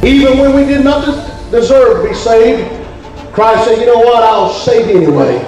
Even when we did not deserve to be saved, Christ said, you know what, I'll save you anyway.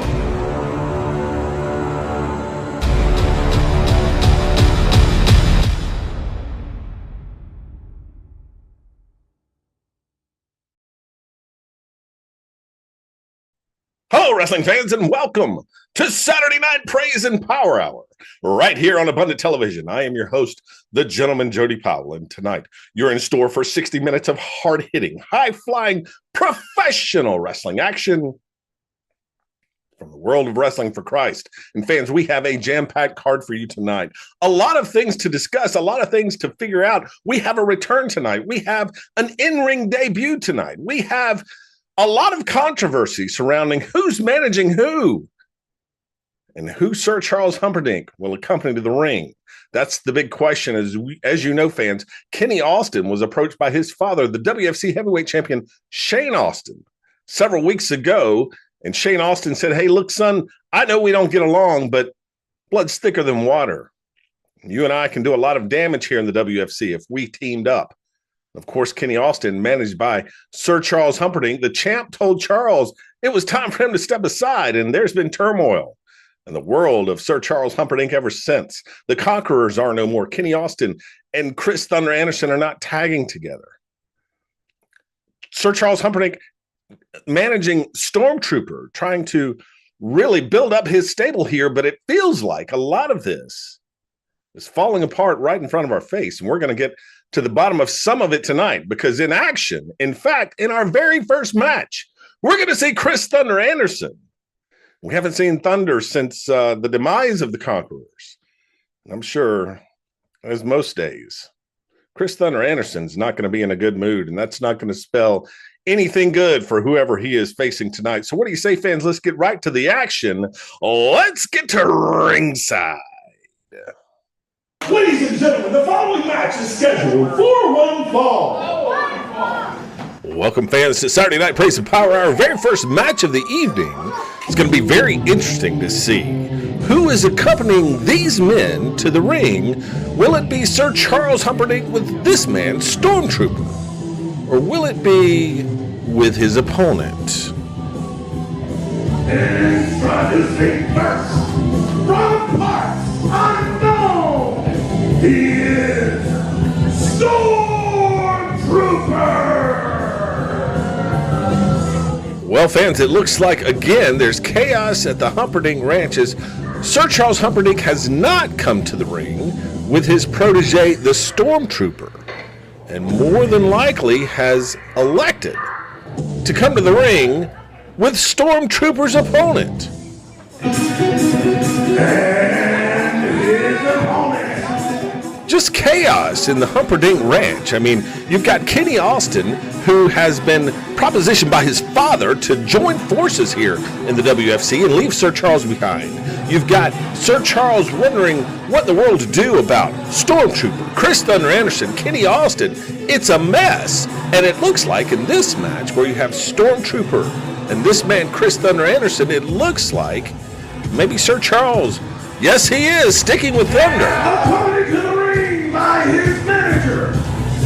Hello, wrestling fans, and welcome to Saturday Night Praise and Power Hour, right here on Abundant Television. I am your host, the gentleman Jody Powell, and tonight you're in store for 60 minutes of hard-hitting, high-flying, professional wrestling action from the world of wrestling for Christ. And fans, we have a jam-packed card for you tonight. A lot of things to discuss, a lot of things to figure out. We have a return tonight. We have an in-ring debut tonight. We have a lot of controversy surrounding who's managing who and who Sir Charles Humperdinck will accompany to the ring. That's the big question. As you know, fans, Kenny Austin was approached by his father, the WFC heavyweight champion, Shane Austin, several weeks ago. And Shane Austin said, hey, look, son, I know we don't get along, but blood's thicker than water. You and I can do a lot of damage here in the WFC if we teamed up. Of course, Kenny Austin, managed by Sir Charles Humperdinck, the champ told Charles it was time for him to step aside, and there's been turmoil in the world of Sir Charles Humperdinck ever since. The Conquerors are no more. Kenny Austin and Chris Thunder Anderson are not tagging together. Sir Charles Humperdinck managing Stormtrooper, trying to really build up his stable here, but it feels like a lot of this is falling apart right in front of our face, and we're going to get to the bottom of some of it tonight, because in action, in fact, in our very first match, we're going to see Chris Thunder Anderson. We haven't seen Thunder since the demise of the Conquerors. And I'm sure, as most days, Chris Thunder Anderson's not going to be in a good mood, and that's not going to spell anything good for whoever he is facing tonight. So what do you say, fans? Let's get right to the action. Let's get to ringside. Ladies and gentlemen, the following match is scheduled for one fall. Welcome, fans, to Saturday Night Praise and Power Hour. Very first match of the evening. It's going to be very interesting to see who is accompanying these men to the ring. Will it be Sir Charles Humperdinck with this man, Stormtrooper? Or will it be with his opponent? Introducing first, from parts unknown, he is Stormtrooper! Well, fans, it looks like, again, there's chaos at the Humperdinck Ranch as Sir Charles Humperdinck has not come to the ring with his protege, the Stormtrooper, and more than likely has elected to come to the ring with Stormtrooper's opponent. And his opponent. Just chaos in the Humperdinck Ranch. I mean, you've got Kenny Austin, who has been propositioned by his father to join forces here in the WFC and leave Sir Charles behind. You've got Sir Charles wondering what in the world to do about Stormtrooper, Chris Thunder Anderson, Kenny Austin. It's a mess. And it looks like in this match where you have Stormtrooper and this man, Chris Thunder Anderson, it looks like maybe Sir Charles, yes, he is, sticking with Thunder. According to the ring by his manager,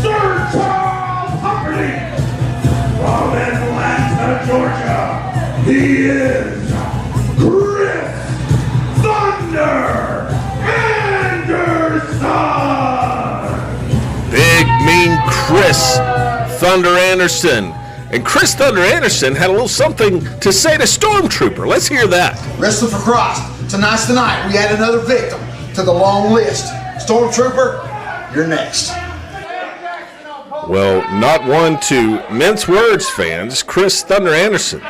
Sir Charles Humperdinck. From Atlanta, Georgia, he is Chris Thunder Anderson. Big, mean Chris Thunder Anderson. And Chris Thunder Anderson had a little something to say to Stormtrooper. Let's hear that. Wrestling for Christ. Tonight's the night. We add another victim to the long list. Stormtrooper, you're next. Well, not one to mince words, fans. Chris Thunder Anderson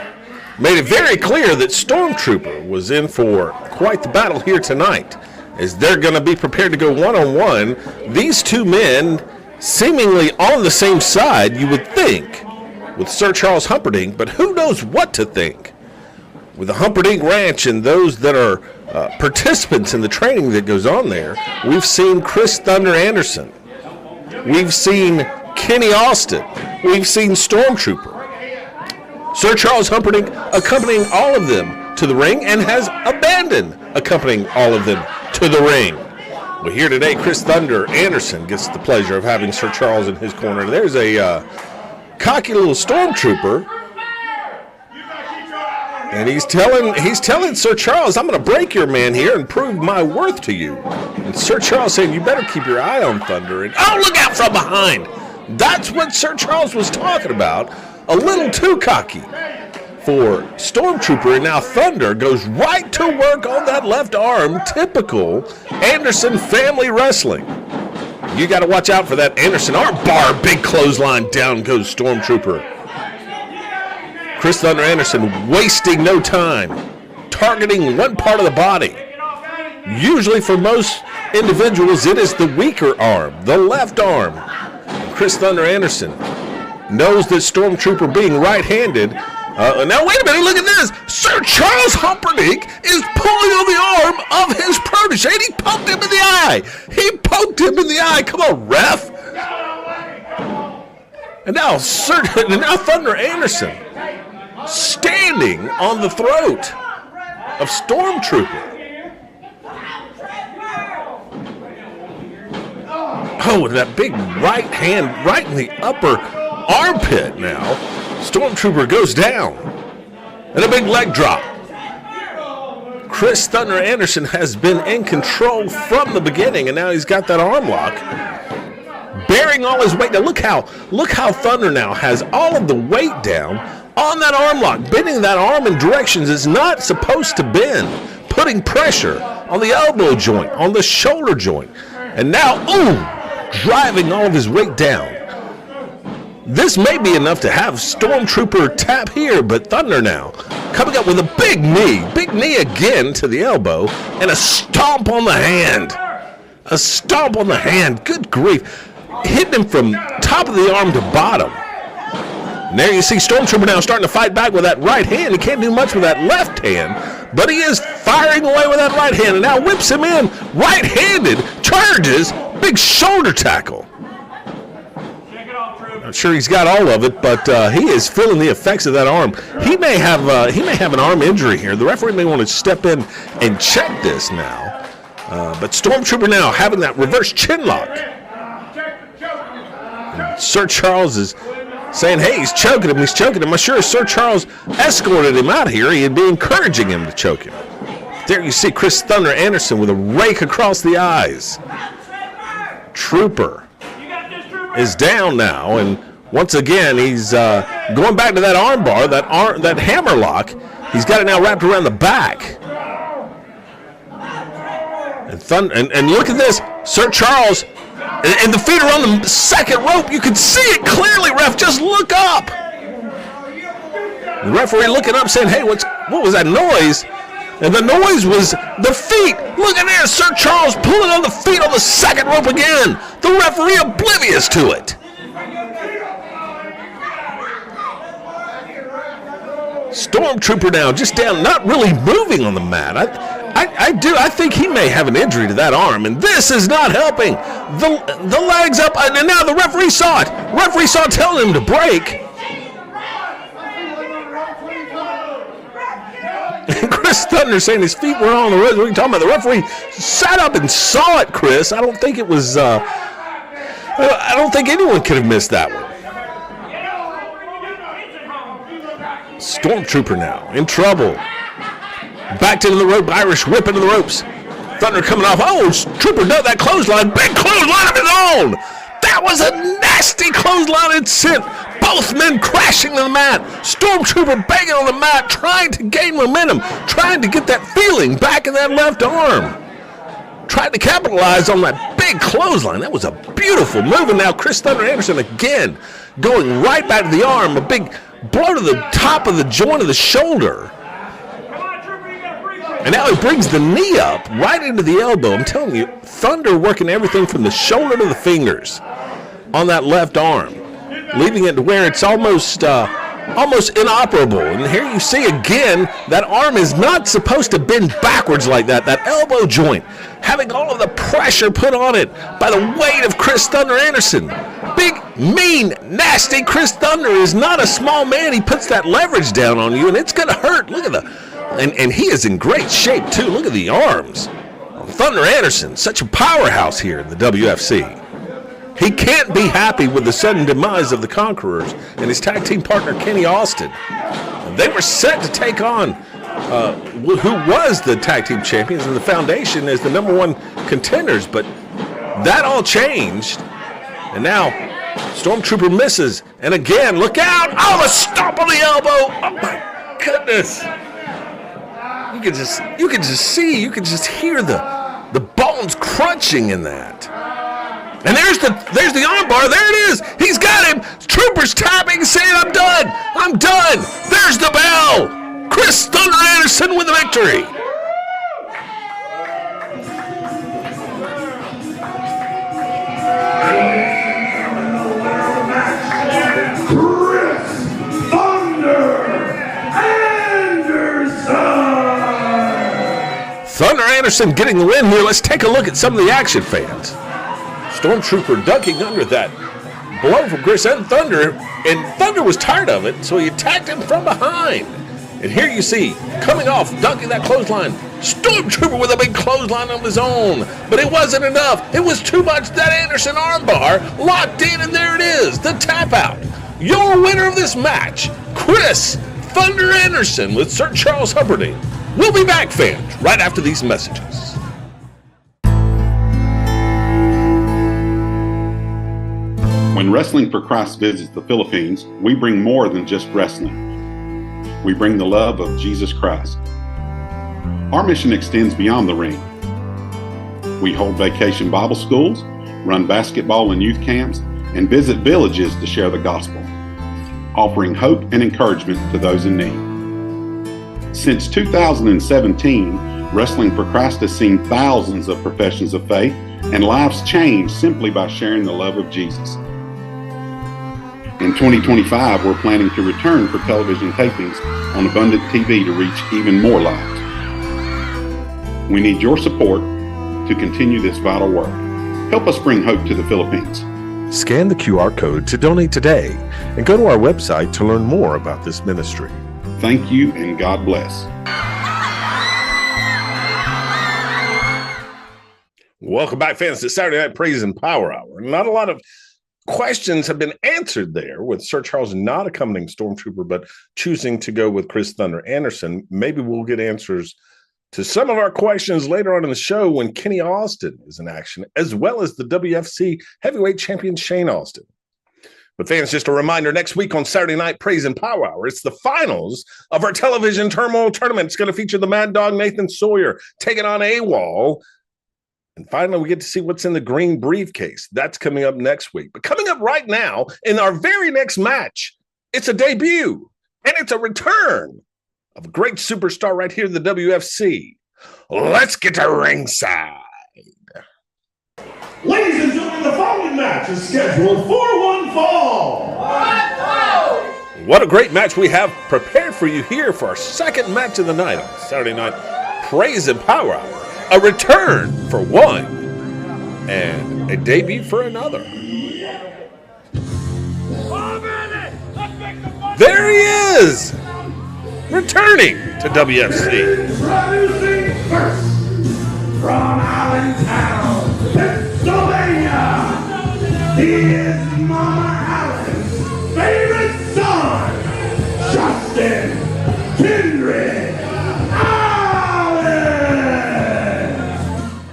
made it very clear that Stormtrooper was in for quite the battle here tonight, as they're going to be prepared to go one-on-one. These two men seemingly on the same side, you would think, with Sir Charles Humperdinck, but who knows what to think. With the Humperdinck Ranch and those that are participants in the training that goes on there, we've seen Chris Thunder Anderson. We've seen Kenny Austin. We've seen Stormtrooper. Sir Charles Humperdinck accompanying all of them to the ring and has abandoned accompanying all of them to the ring. Well, here today, Chris Thunder Anderson gets the pleasure of having Sir Charles in his corner. There's a cocky little stormtrooper. And he's telling Sir Charles, I'm going to break your man here and prove my worth to you. And Sir Charles saying, you better keep your eye on Thunder. And oh, look out from behind. That's what Sir Charles was talking about. A little too cocky for Stormtrooper. And now Thunder goes right to work on that left arm. Typical Anderson family wrestling. You got to watch out for that Anderson arm bar. Big clothesline. Down goes Stormtrooper. Chris Thunder Anderson wasting no time, targeting one part of the body. Usually for most individuals, it is the weaker arm, the left arm. Chris Thunder Anderson knows that Stormtrooper being right-handed. Now, wait a minute, look at this. Sir Charles Humperdinck is pulling on the arm of his protege, and he poked him in the eye. He poked him in the eye. Come on, ref. And now Thunder Anderson standing on the throat of Stormtrooper. Oh, with that big right hand right in the upper armpit now. Stormtrooper goes down. And a big leg drop. Chris Thunder Anderson has been in control from the beginning, and now he's got that arm lock. Bearing all his weight. Now look how Thunder now has all of the weight down on that arm lock, bending that arm in directions it's not supposed to bend, putting pressure on the elbow joint, on the shoulder joint, and now, driving all of his weight down. This may be enough to have Stormtrooper tap here, but Thunder now coming up with a big knee again to the elbow, and a stomp on the hand. A stomp on the hand, good grief. Hitting him from top of the arm to bottom. And there you see Stormtrooper now starting to fight back with that right hand. He can't do much with that left hand, but he is firing away with that right hand, and now whips him in right-handed, charges, big shoulder tackle. Not sure he's got all of it, but he is feeling the effects of that arm. He may have an arm injury here. The referee may want to step in and check this now. But Stormtrooper now having that reverse chin lock. And Sir Charles is saying, hey, he's choking him. I'm sure Sir Charles escorted him out here. He'd be encouraging him to choke him. There you see Chris Thunder Anderson with a rake across the eyes. Trooper is down now, and once again he's going back to that arm bar, that hammer lock. He's got it now wrapped around the back. And look at this, Sir Charles, and the feet are on the second rope. You can see it clearly, ref. Just look up. The referee looking up, saying, "Hey, what was that noise?" And the noise was the feet. Look at there, Sir Charles pulling on the feet on the second rope again. The referee oblivious to it. Stormtrooper now just down, not really moving on the mat. I think he may have an injury to that arm, and this is not helping. The legs up, and now the referee saw it. Referee saw it telling him to break. And Chris Thunder saying his feet were on the road. What are you talking about? The referee sat up and saw it, Chris. I don't think it was, I don't think anyone could have missed that one. Stormtrooper now in trouble. Backed into the rope, Irish whip into the ropes. Thunder coming off. Oh, Trooper does that clothesline. Big clothesline of his own. That was a nasty clothesline. It sent both men crashing to the mat. Stormtrooper banging on the mat, trying to gain momentum, trying to get that feeling back in that left arm. Tried to capitalize on that big clothesline. That was a beautiful move. And now Chris Thunder Anderson again going right back to the arm. A big blow to the top of the joint of the shoulder. And now he brings the knee up right into the elbow. I'm telling you, Thunder working everything from the shoulder to the fingers on that left arm, leaving it to where it's almost inoperable. And here you see again, that arm is not supposed to bend backwards like that. That elbow joint, having all of the pressure put on it by the weight of Chris Thunder Anderson. Big, mean, nasty Chris Thunder is not a small man. He puts that leverage down on you, and it's going to hurt. Look at and he is in great shape, too. Look at the arms. Thunder Anderson, such a powerhouse here in the WFC. He can't be happy with the sudden demise of the Conquerors and his tag team partner Kenny Austin. They were set to take on who was the tag team champions and the Foundation as the #1 contenders, but that all changed. And now Stormtrooper misses, and again, look out! Oh, a stomp on the elbow! Oh my goodness! You can just see, you can just hear the bones crunching in that. And there's the armbar. There it is. He's got him. Trooper's tapping, saying, "I'm done. I'm done." There's the bell. Chris Thunder Anderson with the victory. Thunder Anderson getting the win here. Let's take a look at some of the action, fans. Stormtrooper ducking under that blow from Chris and Thunder was tired of it, so he attacked him from behind. And here you see, coming off, dunking that clothesline, Stormtrooper with a big clothesline of his own. But it wasn't enough. It was too much. That Anderson armbar locked in, and there it is, the tap out. Your winner of this match, Chris Thunder Anderson with Sir Charles Hubbarding. We'll be back, fans, right after these messages. When Wrestling for Christ visits the Philippines, we bring more than just wrestling. We bring the love of Jesus Christ. Our mission extends beyond the ring. We hold vacation Bible schools, run basketball and youth camps, and visit villages to share the gospel, offering hope and encouragement to those in need. Since 2017, Wrestling for Christ has seen thousands of professions of faith and lives changed simply by sharing the love of Jesus. In 2025, we're planning to return for television tapings on Abundant TV to reach even more lives. We need your support to continue this vital work. Help us bring hope to the Philippines. Scan the QR code to donate today and go to our website to learn more about this ministry. Thank you and God bless. Welcome back, fans, to Saturday Night Praise and Power Hour. Not a lot of questions have been answered there, with Sir Charles not accompanying Stormtrooper, but choosing to go with Chris Thunder Anderson. Maybe we'll get answers to some of our questions later on in the show when Kenny Austin is in action, as well as the WFC heavyweight champion Shane Austin. But fans, just a reminder, next week on Saturday Night Praise and Power Hour, it's the finals of our television turmoil tournament. It's going to feature the Mad Dog Nathan Sawyer taking on AWOL. And finally, we get to see what's in the green briefcase. That's coming up next week. But coming up right now, in our very next match, it's a debut, and it's a return of a great superstar right here in the WFC. Let's get to ringside. Ladies and gentlemen, the following match is scheduled for one fall. What a great match we have prepared for you here for our second match of the night on Saturday Night Praise and Power Hour. A return for one and a debut for another. There he is, returning to WFC. Introducing first, from Allentown, Pennsylvania, he is Mama Allen's favorite son, Justin Kindred Allen.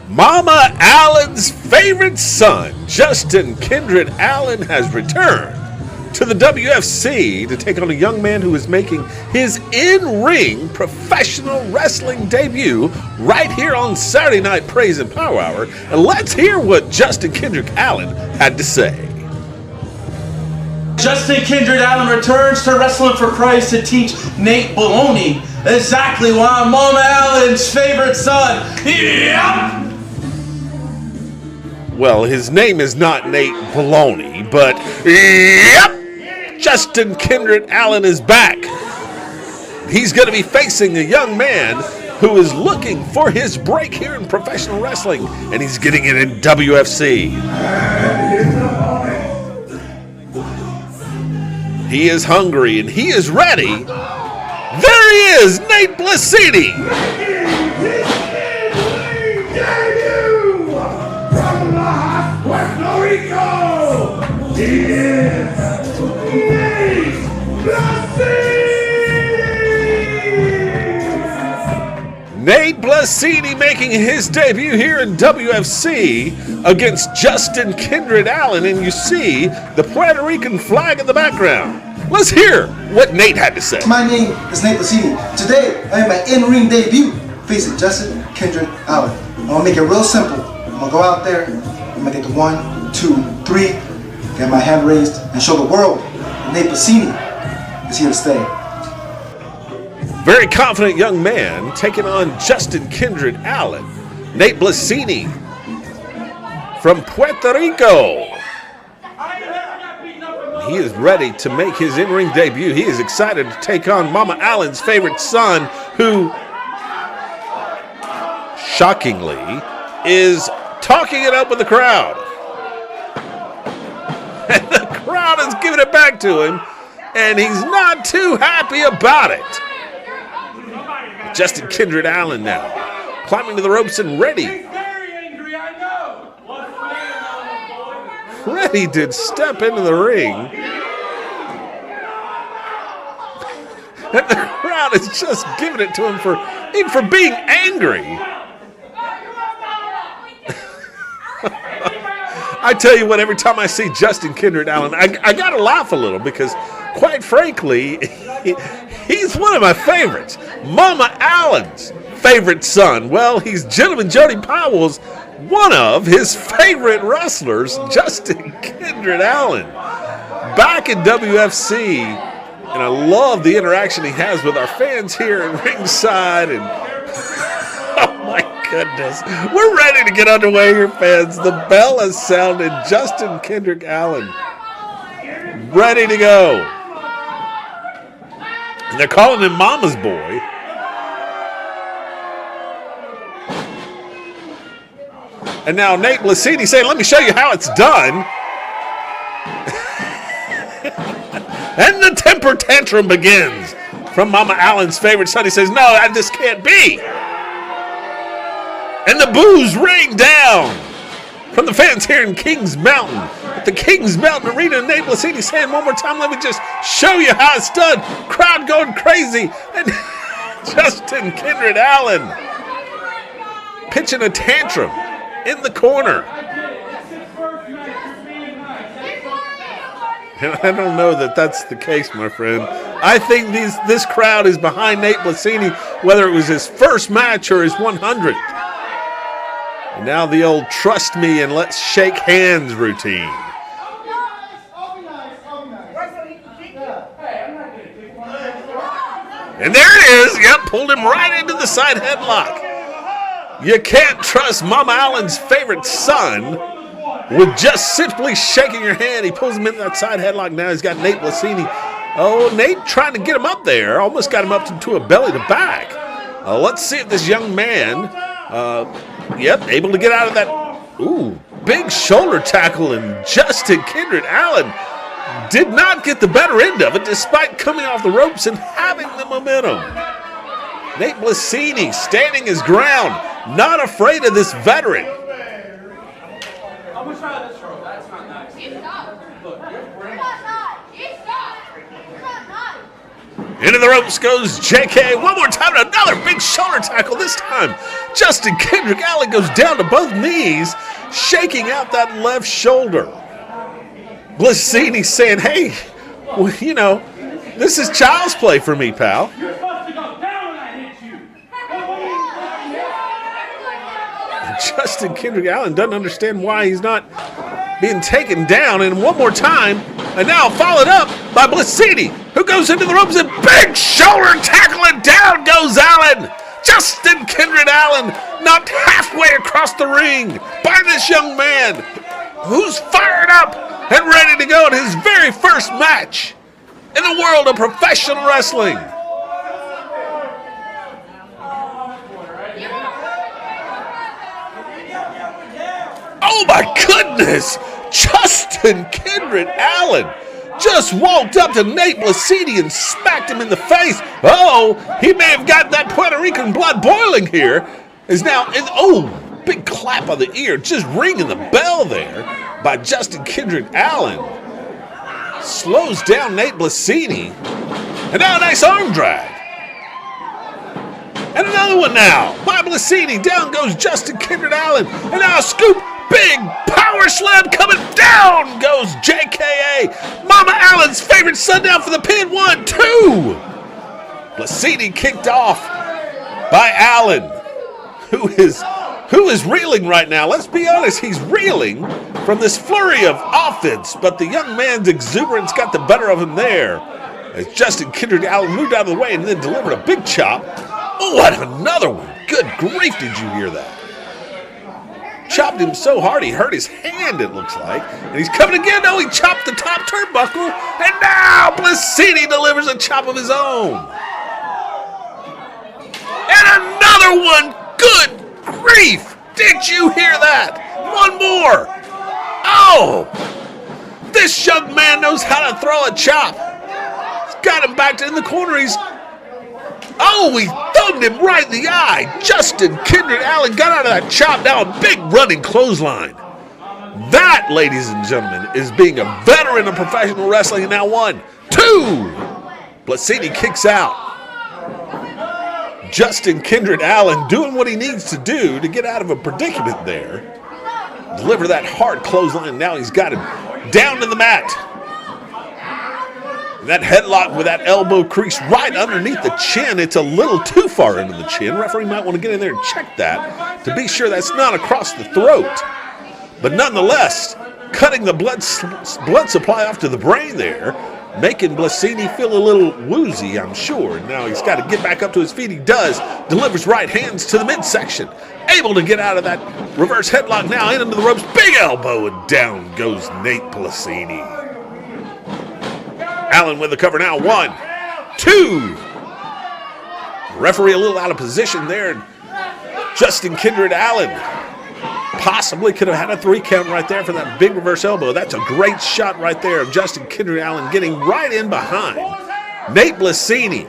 Mama Allen's favorite son, Justin Kindred Allen, has returned to the WFC to take on a young man who is making his in-ring professional wrestling debut right here on Saturday Night Praise and Power Hour. And let's hear what Justin Kindred Allen had to say. Justin Kindred Allen returns to Wrestling for Christ to teach Nate Baloney exactly why Mama Allen's favorite son. Yep. Well, his name is not Nate Baloney, but yep, Justin Kindred Allen is back. He's going to be facing a young man who is looking for his break here in professional wrestling, and he's getting it in WFC. He is hungry and he is ready. There he is, Nate Blasini. Puerto Rico! Nate Blasini making his debut here in WFC against Justin Kindred Allen, and you see the Puerto Rican flag in the background. Let's hear what Nate had to say. My name is Nate Blasini. Today, I am my in-ring debut facing Justin Kindred Allen. I'm gonna make it real simple. I'm gonna go out there, I'm gonna get the 1, 2, 3, get my hand raised, and show the world that Nate Blasini is here to stay. Very confident young man taking on Justin Kindred Allen. Nate Blasini from Puerto Rico. He is ready to make his in-ring debut. He is excited to take on Mama Allen's favorite son, who, shockingly, is talking it up with the crowd. And the crowd is giving it back to him, and he's not too happy about it. Justin Kindred Allen now climbing to the ropes and ready. Ready to step into the ring. And the crowd is just giving it to him even for being angry. I tell you what, every time I see Justin Kindred Allen, I gotta laugh a little because, quite frankly, he's one of my favorites. Mama Allen's favorite son. Well, he's Gentleman Jody Powell's one of his favorite wrestlers, Justin Kindred Allen. Back in WFC, and I love the interaction he has with our fans here at ringside. And oh my goodness, we're ready to get underway here, fans. The bell has sounded. Justin Kindred Allen ready to go. And they're calling him Mama's Boy. And now Nate Blasini saying, let me show you how it's done. And the temper tantrum begins from Mama Allen's favorite son. He says, no, this can't be. And the boos rain down from the fans here in Kings Mountain. At the Kings Mountain Arena, Nate Blasini saying one more time, let me just show you how it's done. Crowd going crazy. And Justin Kindred Allen pitching a tantrum in the corner. And I don't know that that's the case, my friend. I think this crowd is behind Nate Blasini, whether it was his first match or his 100th. And now the old trust me and let's shake hands routine. And there it is. Yep, pulled him right into the side headlock. You can't trust Mama Allen's favorite son with just simply shaking your hand. He pulls him into that side headlock. Now he's got Nate Blasini. Oh, Nate trying to get him up there. Almost got him up to a belly to back. Let's see if this young man, able to get out of that, big shoulder tackle. And Justin Kindred Allen did not get the better end of it despite coming off the ropes and having the momentum. Nate Blasini standing his ground, not afraid of this veteran. I'm gonna try this rope. That's not nice. It's not. Look, It's not. Into the ropes goes JK. One more time, another big shoulder tackle. This time, Justin Kindred Allen goes down to both knees, shaking out that left shoulder. Blasini saying, hey, well, you know, this is child's play for me, pal. You're supposed to go down when I hit you. Justin Kindred Allen doesn't understand why he's not being taken down. And one more time, and now followed up by Blasini, who goes into the ropes and big shoulder tackle, and down goes Allen. Justin Kindred Allen knocked halfway across the ring by this young man who's fired up and ready to go in his very first match in the world of professional wrestling. Oh my goodness! Justin Kindred Allen just walked up to Nate Blasini and smacked him in the face. Oh, he may have got that Puerto Rican blood boiling here. Is now, big clap on the ear, just ringing the bell there by Justin Kindred Allen. Slows down Nate Blasini. And now a nice arm drag. And another another one now. By Blasini. Down goes Justin Kindred Allen. And now a scoop. Big power slam coming down goes JKA. Mama Allen's favorite son down for the pin. 1, 2. Blasini kicked off by Allen, who is reeling right now. Let's be honest, he's reeling from this flurry of offense, but the young man's exuberance got the better of him there as Justin Kindred Allen moved out of the way and then delivered a big chop. Oh, what another one. Good grief, did you hear that? Chopped him so hard he hurt his hand, it looks like. And he's coming again. No, he chopped the top turnbuckle. And now Blasini delivers a chop of his own. And another one. Good grief. Did you hear that? One more. Oh, this young man knows how to throw a chop. He's got him back in the corner. Oh, he thumbed him right in the eye. Justin Kindred Allen got out of that chop. Now a big running clothesline. That, ladies and gentlemen, is being a veteran of professional wrestling. And now 1, 2. Blasini kicks out. Justin Kindred Allen doing what he needs to do to get out of a predicament there. Deliver that hard clothesline. Now he's got him down to the mat. That headlock with that elbow crease right underneath the chin. It's a little too far into the chin. Referee might want to get in there and check that to be sure that's not across the throat. But nonetheless, cutting the blood supply off to the brain there, making Blasini feel a little woozy, I'm sure. Now he's got to get back up to his feet. He does. Delivers right hands to the midsection. Able to get out of that reverse headlock now into the ropes. Big elbow, and down goes Nate Blasini. Allen with the cover now. 1, 2. Referee a little out of position there. Justin Kindred Allen possibly could have had a 3 count right there for that big reverse elbow. That's a great shot right there of Justin Kindred Allen getting right in behind Nate Blasini.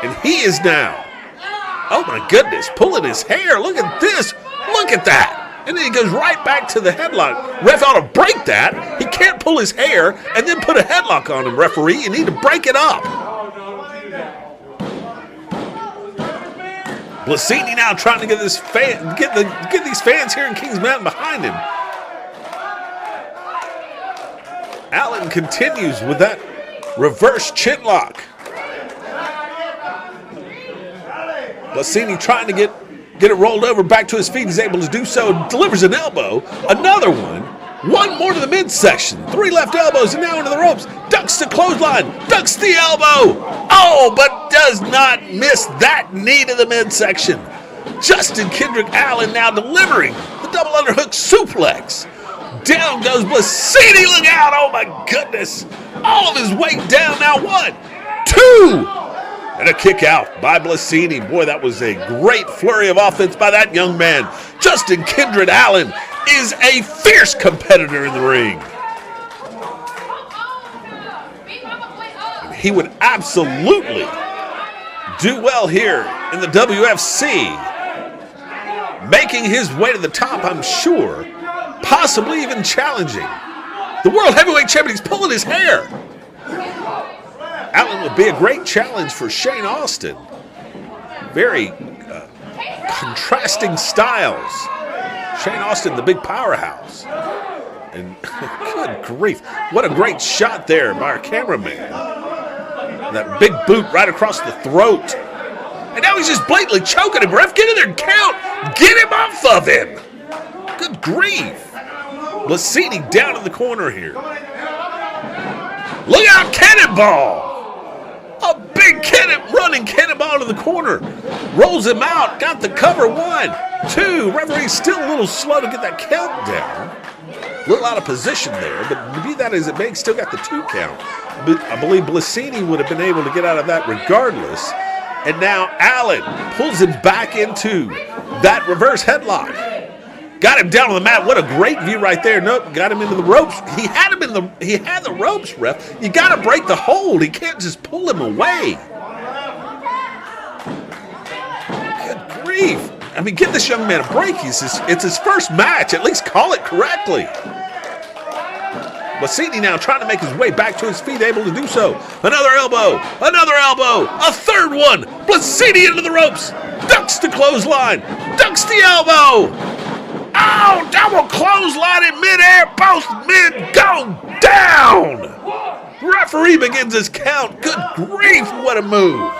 And he is now, oh my goodness, pulling his hair. Look at this. Look at that. And then he goes right back to the headlock. Ref ought to break that. He can't pull his hair and then put a headlock on him, referee. You need to break it up. Blasini now trying to get this get these fans here in Kings Mountain behind him. Allen continues with that reverse chin lock. Blasini trying to get it rolled over back to his feet. He's able to do so. Delivers an elbow. Another one. 1 more to the midsection. 3 left elbows and now into the ropes. Ducks the clothesline. Ducks the elbow. Oh, but does not miss that knee to the midsection. Justin Kindred Allen now delivering the double underhook suplex. Down goes Blasini. Look out. Oh, my goodness. All of his weight down now. 1, 2. And a kick out by Blasini. Boy, that was a great flurry of offense by that young man. Justin Kindred Allen is a fierce competitor in the ring. And he would absolutely do well here in the WFC. Making his way to the top, I'm sure. Possibly even challenging the World Heavyweight Champion. He's pulling his hair. Allen would be a great challenge for Shane Austin. Very contrasting styles. Shane Austin, the big powerhouse. And good grief, what a great shot there by our cameraman. That big boot right across the throat. And now he's just blatantly choking him. Ref, get in there and count. Get him off of him. Good grief. Blasini down in the corner here. Look out, cannonball. A big running cannonball to the corner. Rolls him out. Got the cover. 1, 2. Referee's still a little slow to get that count down. A little out of position there, but be that as it may, still got the 2 count. But I believe Blasini would have been able to get out of that regardless. And now Allen pulls him back into that reverse headlock. Got him down on the mat. What a great view right there. Nope, got him into the ropes. He had the ropes, ref. You got to break the hold. He can't just pull him away. Good grief. I mean, give this young man a break. It's his first match. At least call it correctly. Blasini now trying to make his way back to his feet, able to do so. Another elbow, a third one. Blasini into the ropes, ducks the clothesline, ducks the elbow. Oh, double clothesline in midair, both men go down. Referee begins his count. Good grief, what a move.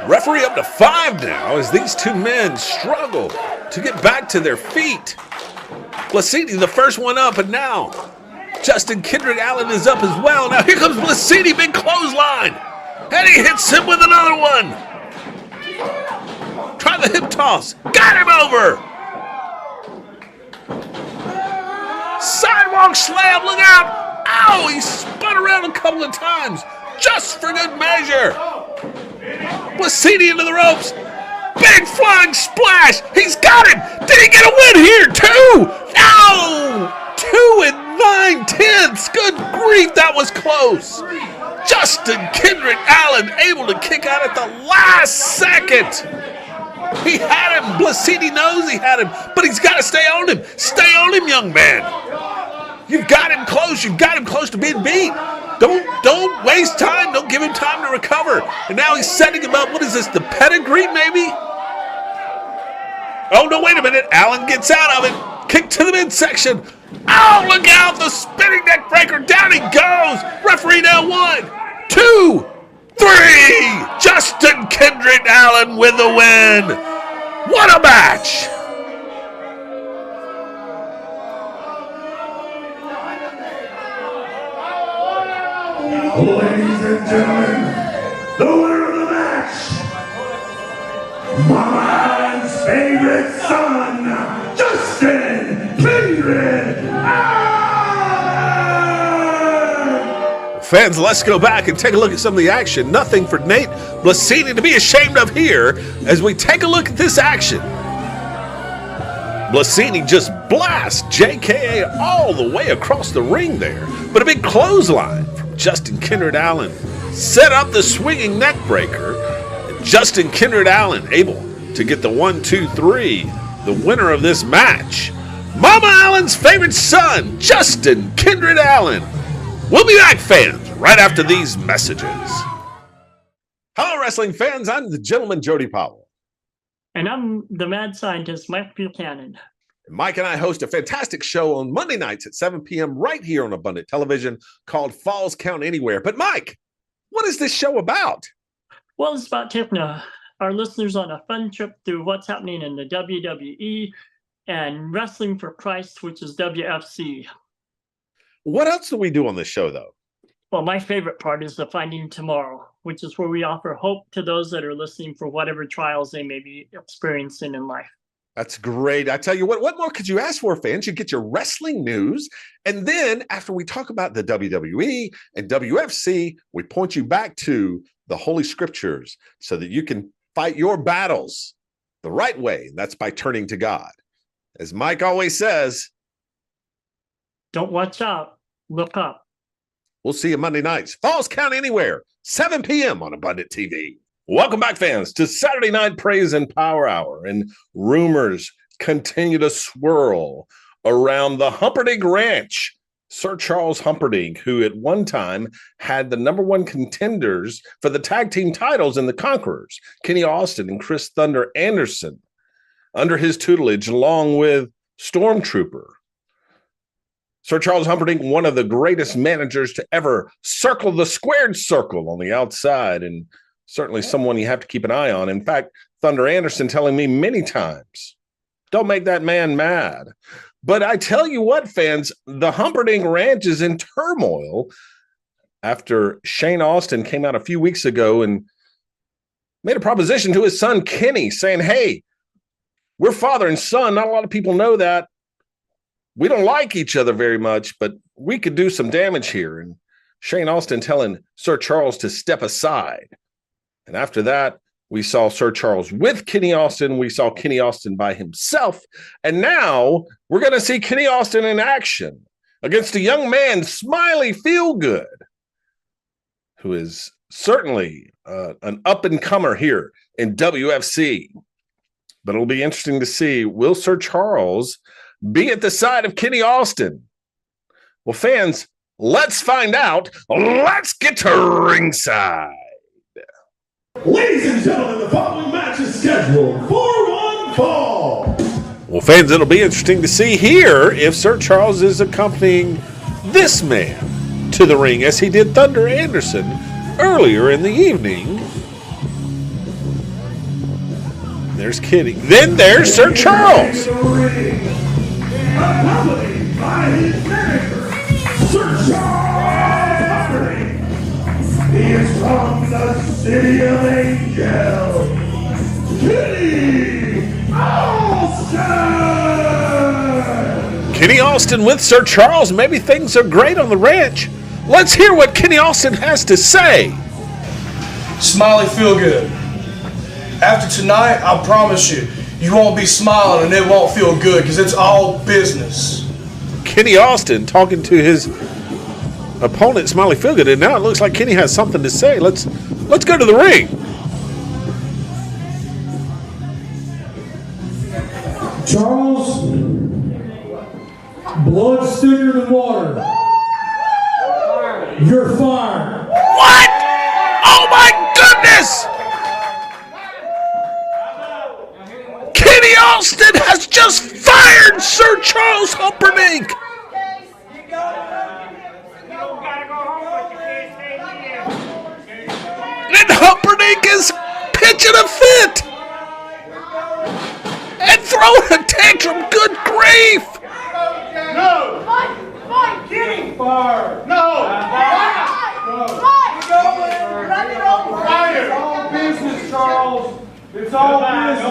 Referee up to 5 now as these two men struggle to get back to their feet. Blasini the first one up, and now Justin Kendrick Allen is up as well. Now here comes Blasini, big clothesline. And he hits him with another one. Try the hip toss. Got him over. Sidewalk slam, look out. Ow, he spun around a couple of times just for good measure. Blasini into the ropes. Big flying splash. He's got him. Did he get a win here? 2. No. 2 9/10. Good grief, that was close. Justin Kendrick Allen able to kick out at the last second. He had him. Blasini knows he had him, but he's got to stay on him. Stay on him, young man. You've got him close. You've got him close to being beat. Don't waste time. Don't give him time to recover. And now he's setting him up. What is this, the pedigree maybe? Oh, no, wait a minute. Allen gets out of it. Kick to the midsection. Oh, look out. The spinning neck breaker. Down he goes. Referee now 1, 2, 3. Justin Kendrick Allen with the win. What a match. Ladies and gentlemen, the winner of the match, Mama Allen's favorite son, Justin Kendrick Allen! Fans, let's go back and take a look at some of the action. Nothing for Nate Blasini to be ashamed of here as we take a look at this action. Blasini just blasts JKA all the way across the ring there, but a big clothesline from Justin Kendrick Allen set up the swinging neck breaker. And Justin Kendrick Allen able to get the 1, 2, 3, the winner of this match. Mama Allen's favorite son, Justin Kendrick Allen. We'll be back, fans, right after these messages. Hello, wrestling fans. I'm the gentleman, Jody Powell. And I'm the mad scientist, Mike Buchanan. Mike and I host a fantastic show on Monday nights at 7 p.m. right here on Abundant Television called Falls Count Anywhere. But Mike, what is this show about? Well, it's about taking our listeners on a fun trip through what's happening in the WWE and Wrestling for Christ, which is WFC. What else do we do on this show, though? Well, my favorite part is the Finding Tomorrow, which is where we offer hope to those that are listening for whatever trials they may be experiencing in life. That's great. I tell you what more could you ask for, fans? You get your wrestling news. And then after we talk about the WWE and WFC, we point you back to the Holy Scriptures so that you can fight your battles the right way. That's by turning to God. As Mike always says, don't watch out, look up. We'll see you Monday nights. Falls Count Anywhere, 7 p.m. on Abundant TV. Welcome back, fans, to Saturday Night Praise and Power Hour. And rumors continue to swirl around the Humperdinck Ranch. Sir Charles Humperdinck, who at one time had the #1 contenders for the tag team titles in the Conquerors, Kenny Austin and Chris Thunder Anderson, under his tutelage, along with Stormtrooper. Sir Charles Humperdinck, one of the greatest managers to ever circle the squared circle on the outside, and certainly someone you have to keep an eye on. In fact, Thunder Anderson telling me many times, don't make that man mad. But I tell you what, fans, the Humperdinck Ranch is in turmoil after Shane Austin came out a few weeks ago and made a proposition to his son, Kenny, saying, hey, we're father and son. Not a lot of people know that. We don't like each other very much, but we could do some damage here. And Shane Austin telling Sir Charles to step aside. And after that, we saw Sir Charles with Kenny Austin. We saw Kenny Austin by himself. And now we're going to see Kenny Austin in action against a young man, Smiley Feelgood, who is certainly an up-and-comer here in WFC. But it'll be interesting to see, will Sir Charles be at the side of Kenny Austin? Well, fans, let's find out. Let's get to ringside. Ladies and gentlemen, the following match is scheduled for one fall. Well, fans, it'll be interesting to see here if Sir Charles is accompanying this man to the ring as he did Thunder Anderson earlier in the evening. There's Kenny. Then there's Sir Charles. Accompanied by his manager, Sir Charles. He is from the City of Angels, Kenny Austin. Kenny Austin with Sir Charles. Maybe things are great on the ranch. Let's hear what Kenny Austin has to say. Smiley, feel good. After tonight, I promise you, you won't be smiling and it won't feel good because it's all business. Kenny Austin talking to his opponent, Smiley Feelgood, and now it looks like Kenny has something to say. Let's go to the ring. Charles, blood thicker than water. You're fired. What? Oh my goodness! Kenny Austin has just fired Sir Charles Humperdinck. And Humperdinck is pitching a fit and throwing a tantrum. Good grief! No! Fight! Kenny! Fire! No! Fight! It's all business, Charles. It's all business.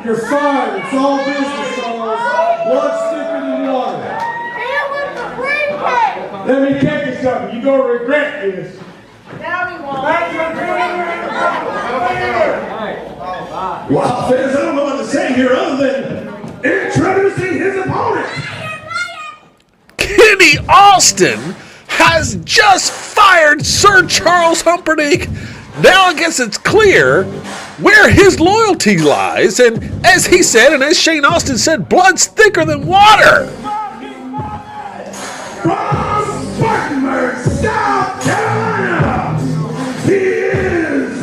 You're fired. It's all business, Charles. Blood's thicker than water. Here with the briefcase! Let me tell you something. You're going to regret this. Now he won't. Well, fans, I don't know what to say here other than introducing his opponent. Kenny Austin has just fired Sir Charles Humperdinck. Now I guess it's clear where his loyalty lies. And as he said, and as Shane Austin said, blood's thicker than water. From Spartanburg, South Carolina, he is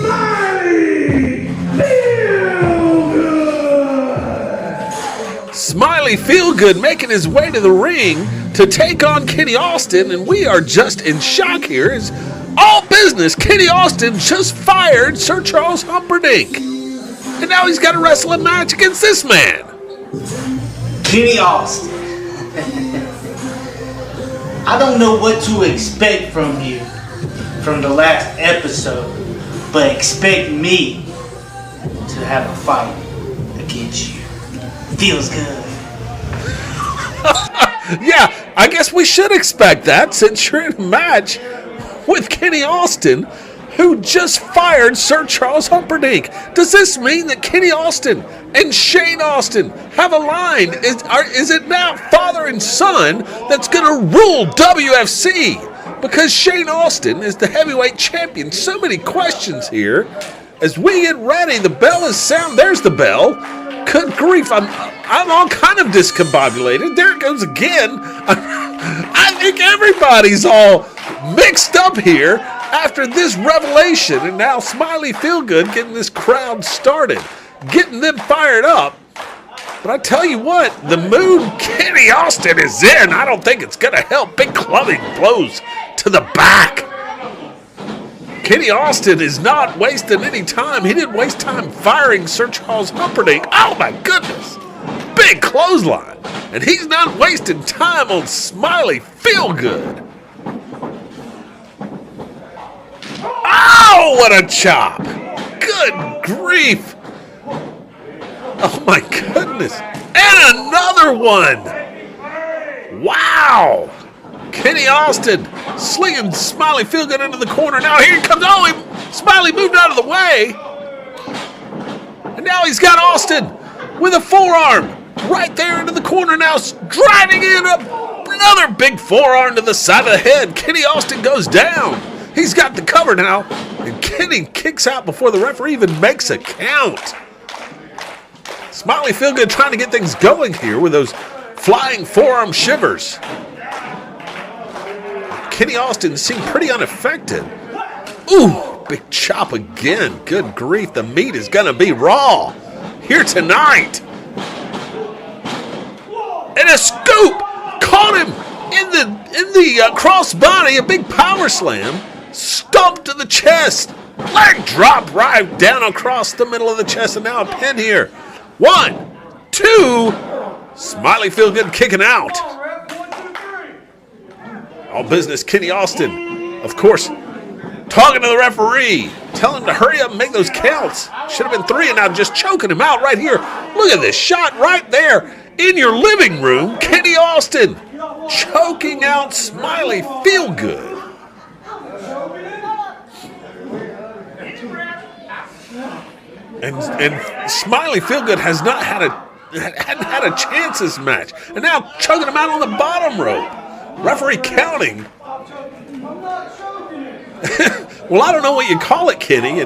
Smiley Feelgood. Smiley Feelgood making his way to the ring to take on Kenny Austin. And we are just in shock here. It's all business. Kenny Austin just fired Sir Charles Humperdinck. And now he's got to wrestle a match against this man. Kenny Austin. I don't know what to expect from you from the last episode, but expect me to have a fight against you. Feels good. Yeah, I guess we should expect that since you're in a match with Kenny Austin, who just fired Sir Charles Humperdinck. Does this mean that Kenny Austin and Shane Austin have aligned? Is it now father and son that's going to rule WFC? Because Shane Austin is the heavyweight champion. So many questions here. As we get ready, the bell is sound. There's the bell. Good grief, I'm all kind of discombobulated. There it goes again. I think everybody's all mixed up here after this revelation, and now Smiley Feelgood getting this crowd started, getting them fired up. But I tell you what, the mood Kenny Austin is in, I don't think it's going to help. Big clubbing blows to the back. Kenny Austin is not wasting any time. He didn't waste time firing Sir Charles Humperdinck. Oh my goodness. Big clothesline. And he's not wasting time on Smiley Feelgood. Oh, what a chop. Good grief. Oh my goodness. And another one. Wow. Kenny Austin slinging Smiley Feelgood into the corner. Now here he comes. Oh, Smiley moved out of the way. And now he's got Austin with a forearm right there into the corner. Now driving in another big forearm to the side of the head. Kenny Austin goes down. He's got the cover now. And Kenny kicks out before the referee even makes a count. Smiley Feelgood trying to get things going here with those flying forearm shivers. Kenny Austin seemed pretty unaffected. Ooh, big chop again. Good grief, the meat is going to be raw here tonight. And a scoop caught him in the crossbody, a big power slam, stomped to the chest, leg drop right down across the middle of the chest, and now a pin here. 1, 2, Smiley Feelgood kicking out. All business, Kenny Austin, of course, talking to the referee, telling him to hurry up and make those counts. Should have been 3, and now just choking him out right here. Look at this shot right there in your living room. Kenny Austin choking out Smiley Feelgood. And Smiley Feelgood has not hadn't had a chance this match, and now choking him out on the bottom rope. Referee counting. Well, I don't know what you call it, Kenny.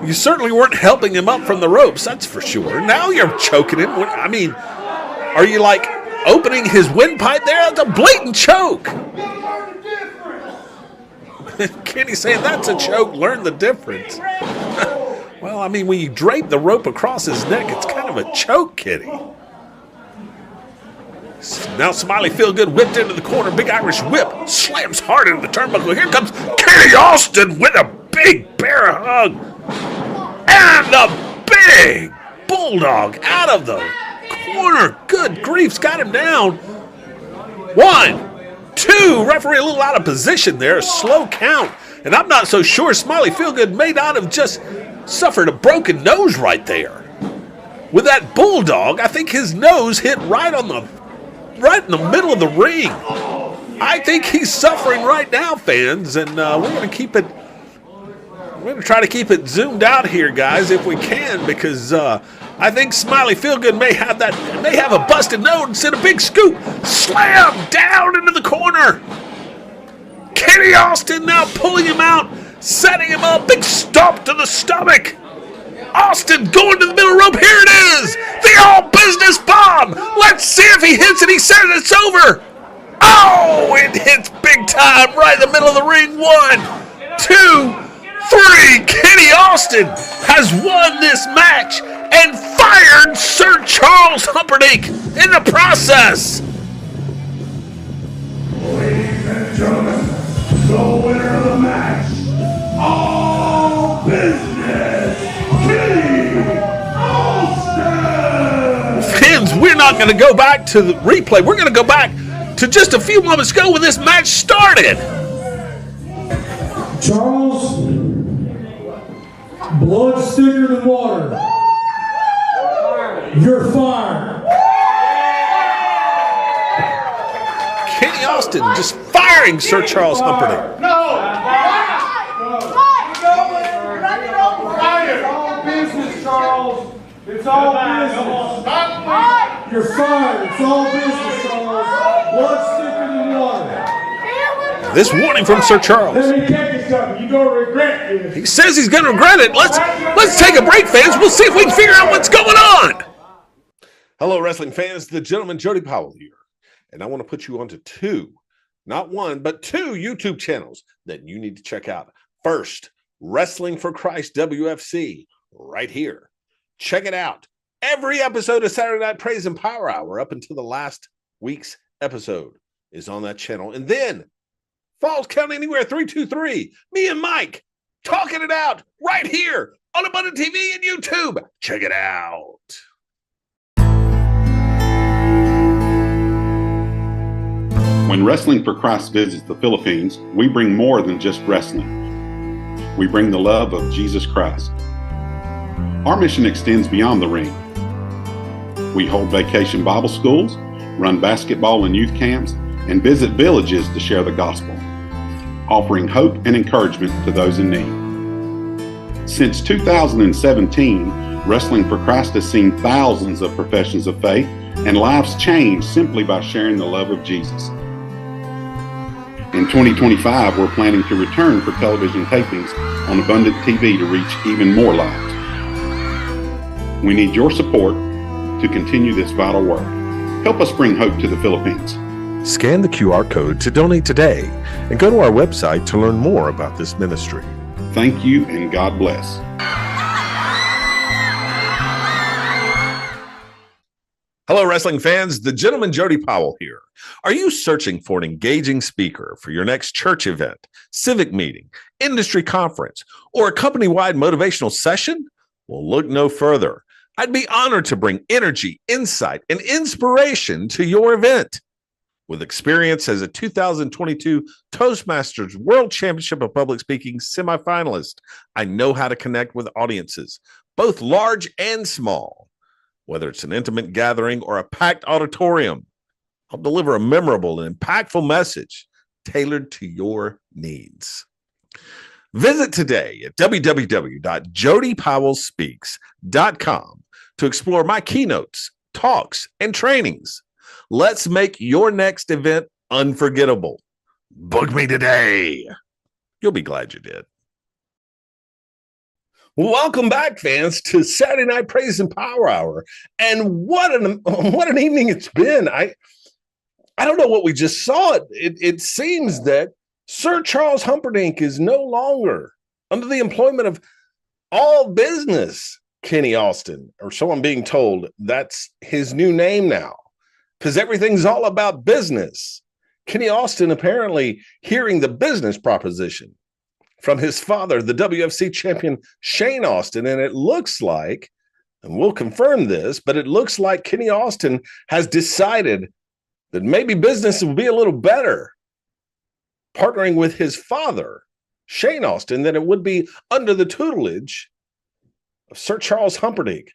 You certainly weren't helping him up from the ropes, that's for sure. Now you're choking him. I mean, are you like opening his windpipe there? That's a blatant choke. Kenny's saying that's a choke. Learn the difference. Well, I mean, when you drape the rope across his neck, it's kind of a choke, Kenny. Now Smiley Feelgood whipped into the corner. Big Irish whip. Slams hard into the turnbuckle. Here comes Kenny Austin with a big bear hug. And a big bulldog out of the corner. Good grief's got him down. 1, 2. Referee a little out of position there. A slow count. And I'm not so sure Smiley Feelgood may not have just suffered a broken nose right there. With that bulldog, I think his nose hit right in the middle of the ring. I think he's suffering right now, fans, and we're going to try to keep it zoomed out here, guys, if we can, because I think Smiley Feelgood may have a busted nose and a big scoop. Slam down into the corner. Kenny Austin now pulling him out, setting him up, big stomp to the stomach. Austin going to the middle rope. Here it is, the all-business bomb. Let's see if he hits it. He says it's over. Oh, it hits big time right in the middle of the ring. 1, 2, 3. Kenny Austin has won this match and fired Sir Charles Humperdinck in the process. Ladies and gentlemen, the winner of the match, all business, Kenny Austin! Fans, we're not going to go back to the replay. We're going to go back to just a few moments ago when this match started. Charles, blood thicker than water. You're fired. Kenny Austin just firing Sir Charles Humperdinck. No! It's all business, Charles. It's all business. You're fired. It's all business, Charles. Blood thicker than water. This warning from Sir Charles. Let me tell you something. You're going to regret this. He says he's going to regret it. Let's take a break, fans. We'll see if we can figure out what's going on. Hello, wrestling fans. The gentleman Jody Powell here. And I want to put you onto 2, not 1, but 2 YouTube channels that you need to check out. First, Wrestling for Christ WFC, right here. Check it out. Every episode of Saturday Night Praise and Power Hour up until the last week's episode is on that channel. And then, Falls Count Anywhere 323, me and Mike talking it out right here on Abundant TV and YouTube. Check it out. When Wrestling for Christ visits the Philippines, we bring more than just wrestling. We bring the love of Jesus Christ. Our mission extends beyond the ring. We hold vacation Bible schools, run basketball and youth camps, and visit villages to share the gospel, offering hope and encouragement to those in need. Since 2017, Wrestling for Christ has seen thousands of professions of faith and lives changed simply by sharing the love of Jesus. In 2025, we're planning to return for television tapings on Abundant TV to reach even more lives. We need your support to continue this vital work. Help us bring hope to the Philippines. Scan the QR code to donate today and go to our website to learn more about this ministry. Thank you and God bless. Hello, wrestling fans. The gentleman Jody Powell here. Are you searching for an engaging speaker for your next church event, civic meeting, industry conference, or a company-wide motivational session? Well, look no further. I'd be honored to bring energy, insight, and inspiration to your event. With experience as a 2022 Toastmasters World Championship of Public Speaking semifinalist, I know how to connect with audiences, both large and small. Whether it's an intimate gathering or a packed auditorium, I'll deliver a memorable and impactful message tailored to your needs. Visit today at www.jodypowellspeaks.com to explore my keynotes, talks, and trainings. Let's make your next event unforgettable. Book me today. You'll be glad you did. Welcome back, fans, to Saturday Night Praise and Power Hour. And what an evening it's been. I don't know what we just saw. It seems that Sir Charles Humperdinck is no longer under the employment of all business Kenny Austin, or so I'm being told. That's his new name now, because everything's all about business. Kenny Austin apparently hearing the business proposition from his father, the WFC champion Shane Austin, and it looks like, and we'll confirm this, but it looks like Kenny Austin has decided that maybe business will be a little better partnering with his father, Shane Austin, than it would be under the tutelage of Sir Charles Humperdinck.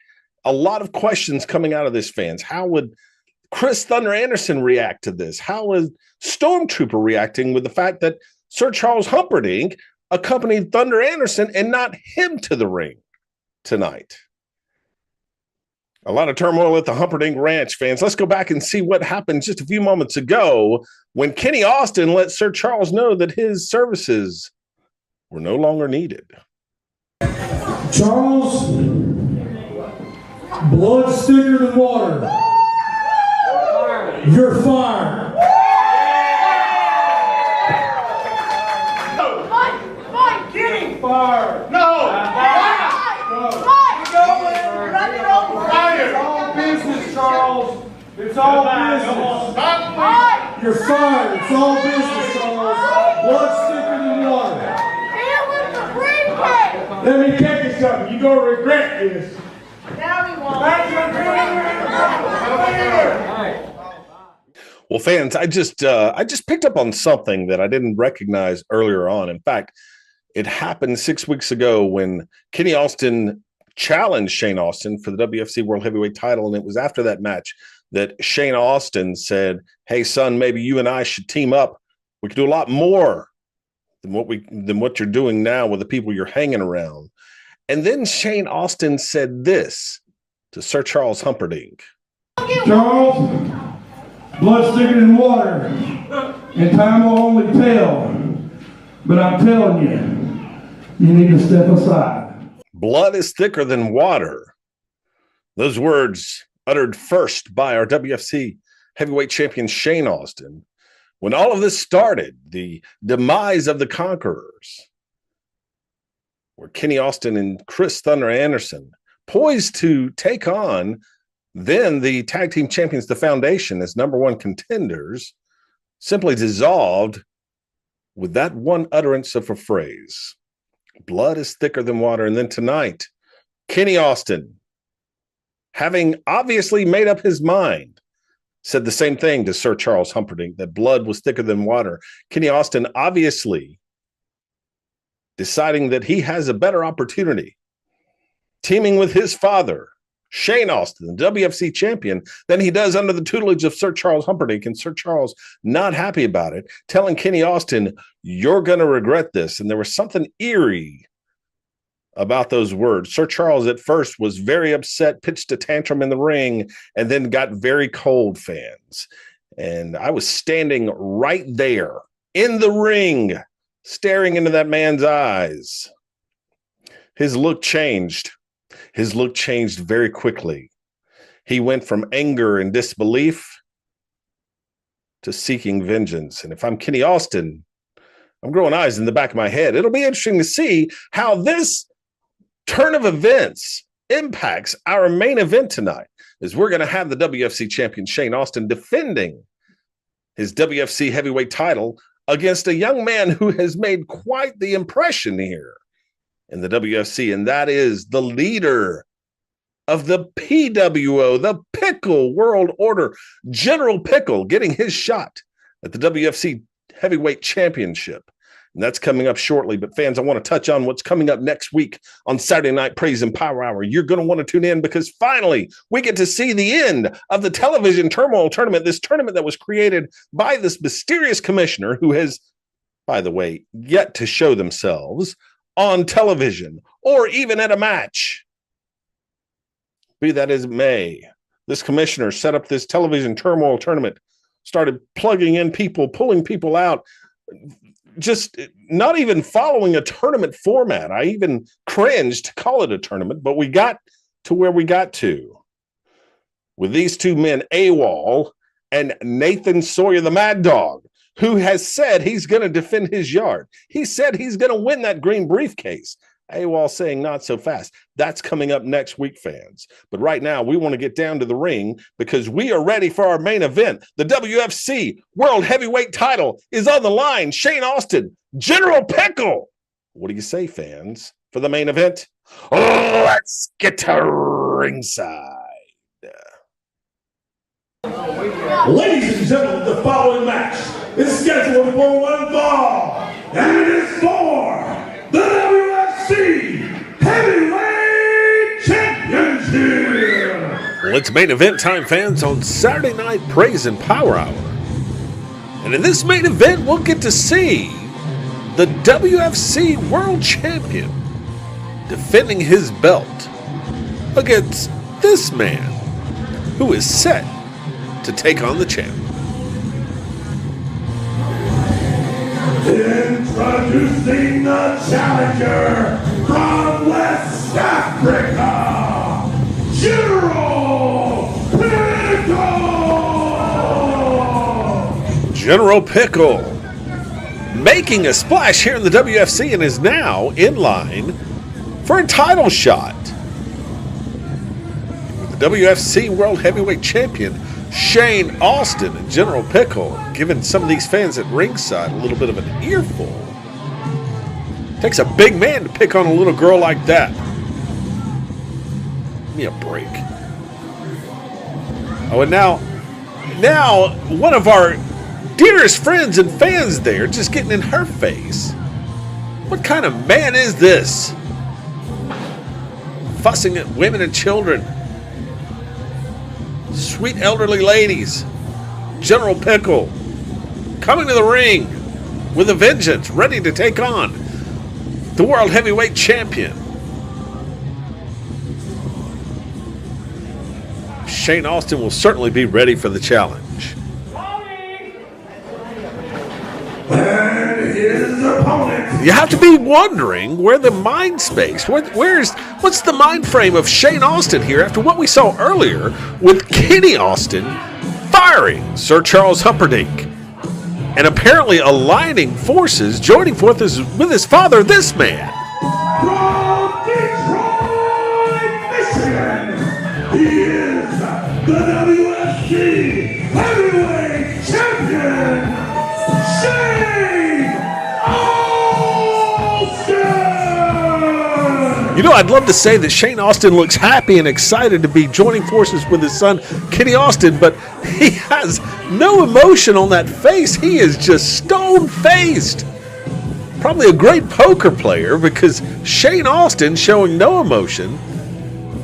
A lot of questions coming out of this, fans. How would Chris Thunder Anderson react to this? How is Stormtrooper reacting with the fact that Sir Charles Humperdinck accompanied Thunder Anderson and not him to the ring tonight? A lot of turmoil at the Humperdinck Ranch, fans. Let's go back and see what happened just a few moments ago when Kenny Austin let Sir Charles know that his services were no longer needed. Charles, blood's thicker than water. You're fired. Fire! No! It's all business, Charles. It's all business. You're fired. It's all business, Charles. Blood's thicker than water. Let me tell you something. You're going to regret this. Now we won't. Well, fans, I just picked up on something that I didn't recognize earlier on. In fact, it happened 6 weeks ago when Kenny Austin challenged Shane Austin for the WFC World Heavyweight title, and it was after that match that Shane Austin said, "Hey, son, maybe you and I should team up. We could do a lot more than what you're doing now with the people you're hanging around." And then Shane Austin said this to Sir Charles Humperdinck. Charles, blood's thicker than water, and time will only tell. But I'm telling you, you need to step aside. Blood is thicker than water. Those words uttered first by our WFC heavyweight champion Shane Austin. When all of this started, the demise of the Conquerors, where Kenny Austin and Chris Thunder Anderson, poised to take on then the tag team champions, the Foundation, as number one contenders, simply dissolved with that one utterance of a phrase. Blood is thicker than water. And then tonight, Kenny Austin, having obviously made up his mind, said the same thing to Sir Charles Humperdinck, that blood was thicker than water. Kenny Austin obviously deciding that he has a better opportunity teaming with his father, Shane Austin, the WFC champion, than he does under the tutelage of Sir Charles Humperdinck. And Sir Charles, not happy about it, telling Kenny Austin, "You're going to regret this." And there was something eerie about those words. Sir Charles at first was very upset, pitched a tantrum in the ring, and then got very cold, fans. And I was standing right there in the ring, staring into that man's eyes. His look changed. His look changed very quickly. He went from anger and disbelief to seeking vengeance. And if I'm Kenny Austin, I'm growing eyes in the back of my head. It'll be interesting to see how this turn of events impacts our main event tonight, as we're going to have the WFC champion Shane Austin defending his WFC heavyweight title against a young man who has made quite the impression here in the WFC, and that is the leader of the PWO, the Pickle World Order, General Pickle, getting his shot at the WFC Heavyweight Championship. And that's coming up shortly. But fans, I want to touch on what's coming up next week on Saturday Night Praise and Power Hour. You're going to want to tune in because finally we get to see the end of the Television Turmoil Tournament, this tournament that was created by this mysterious commissioner who has, by the way, yet to show themselves on television or even at a match. Be that as it may, this commissioner set up this Television Turmoil Tournament, started plugging in people, pulling people out, just not even following a tournament format. I even cringed to call it a tournament, but we got to where we got to with these two men, AWOL and Nathan Sawyer, the Mad Dog, who has said he's going to defend his yard. He said he's going to win that green briefcase. AWOL saying not so fast. That's coming up next week, fans. But right now, we want to get down to the ring because we are ready for our main event. The WFC World Heavyweight title is on the line. Shane Austin, General Pickle. What do you say, fans, for the main event? Let's get to ringside. Ladies and gentlemen, the following match is scheduled for one fall, and it is for the WFC Heavyweight Championship. Well, it's main event time, fans, on Saturday Night Praise and Power Hour. And in this main event, we'll get to see the WFC World Champion defending his belt against this man who is set to take on the champ. Introducing the challenger from West Africa, General Pickle! General Pickle making a splash here in the WFC and is now in line for a title shot. With the WFC World Heavyweight Champion Shane Austin and General Pickle giving some of these fans at ringside a little bit of an earful. Takes a big man to pick on a little girl like that. Give me a break. Oh, and now one of our dearest friends and fans there just getting in her face. What kind of man is this? Fussing at women and children. Sweet elderly ladies. General Pickle coming to the ring with a vengeance, ready to take on the World Heavyweight Champion. Shane Austin will certainly be ready for the challenge. And his opponent. You have to be wondering where the mind space, what's the mind frame of Shane Austin here after what we saw earlier with Kenny Austin firing Sir Charles Humperdinck and apparently aligning forces, joining forces with his father, this man. From Detroit, Michigan, he is the WFC Heavyweight Champion, Shane Austin! You know, I'd love to say that Shane Austin looks happy and excited to be joining forces with his son, Kenny Austin, but he has no emotion on that face. He is just stone-faced. Probably a great poker player because Shane Austin, showing no emotion,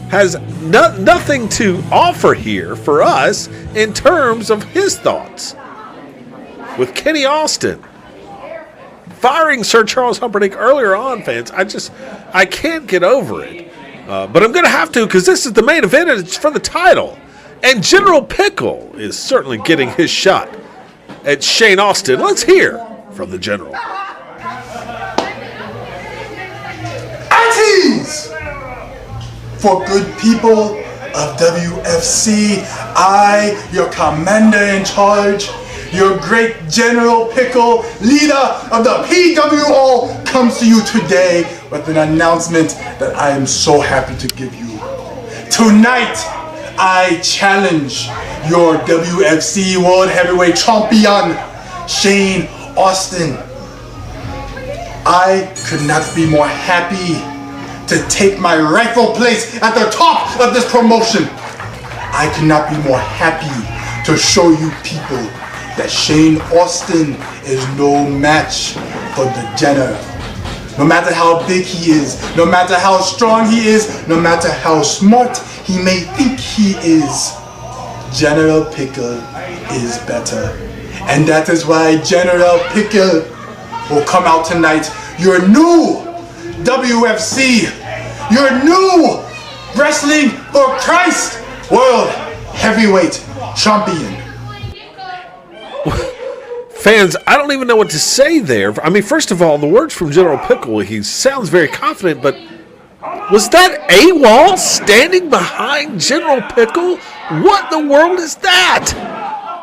has nothing to offer here for us in terms of his thoughts. With Kenny Austin firing Sir Charles Humperdinck earlier on, fans, I can't get over it. But I'm going to have to because this is the main event and it's for the title. And General Pickle is certainly getting his shot at Shane Austin. Let's hear from the General. Aunties! For good people of WFC, I, your commander in charge, your great General Pickle, leader of the PWO, comes to you today with an announcement that I am so happy to give you. Tonight, I challenge your WFC World Heavyweight Champion, Shane Austin. I could not be more happy to take my rightful place at the top of this promotion. I could not be more happy to show you people that Shane Austin is no match for the General. No matter how big he is, no matter how strong he is, no matter how smart he may think he is, General Pickle is better. And that is why General Pickle will come out tonight, your new WFC, your new Wrestling for Christ World Heavyweight Champion. Fans, I don't even know what to say there. I mean, first of all, the words from General Pickle, he sounds very confident, but was that AWOL standing behind General Pickle? What in the world is that?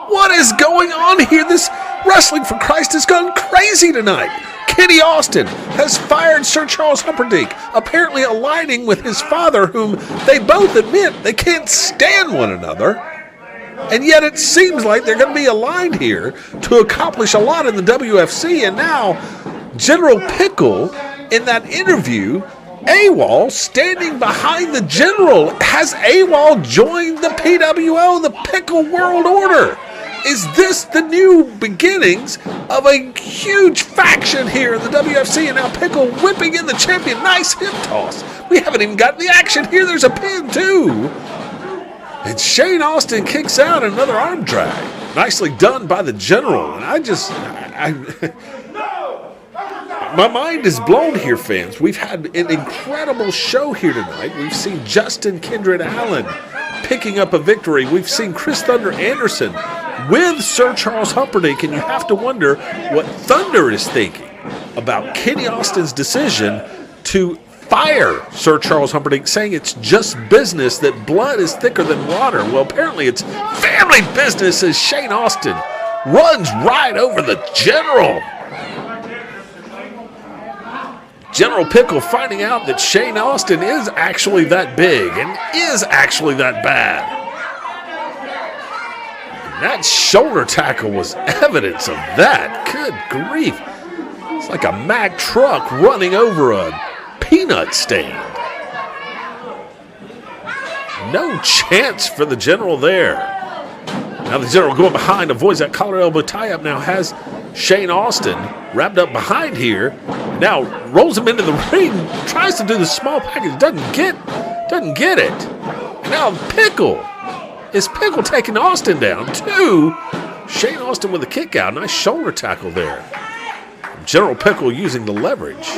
What is going on here? This Wrestling for Christ has gone crazy tonight. Kenny Austin has fired Sir Charles Humperdinck, apparently aligning with his father, whom they both admit they can't stand one another. And yet it seems like they're going to be aligned here to accomplish a lot in the WFC. And now General Pickle, in that interview, AWOL standing behind the General. Has AWOL joined the PWO, the Pickle World Order? Is this the new beginnings of a huge faction here in the WFC? And now Pickle whipping in the champion. Nice hip toss. We haven't even gotten the action here. There's a pin too. And Shane Austin kicks out another arm drag. Nicely done by the General. And my mind is blown here, fans. We've had an incredible show here tonight. We've seen Justin Kindred Allen picking up a victory. We've seen Chris Thunder Anderson with Sir Charles Humperdinck, and you have to wonder what Thunder is thinking about Kenny Austin's decision to fire Sir Charles Humperdinck, saying it's just business, that blood is thicker than water. Well, apparently it's family business as Shane Austin runs right over the General. General Pickle finding out that Shane Austin is actually that big and is actually that bad. And that shoulder tackle was evidence of that. Good grief. It's like a Mack truck running over a peanut stand. No chance for the General there. Now the General going behind, avoids that collar elbow tie-up, now has Shane Austin wrapped up behind here. Now rolls him into the ring, tries to do the small package, doesn't get it. And now Pickle taking Austin down too. Shane Austin with a kick out, nice shoulder tackle there. General Pickle using the leverage.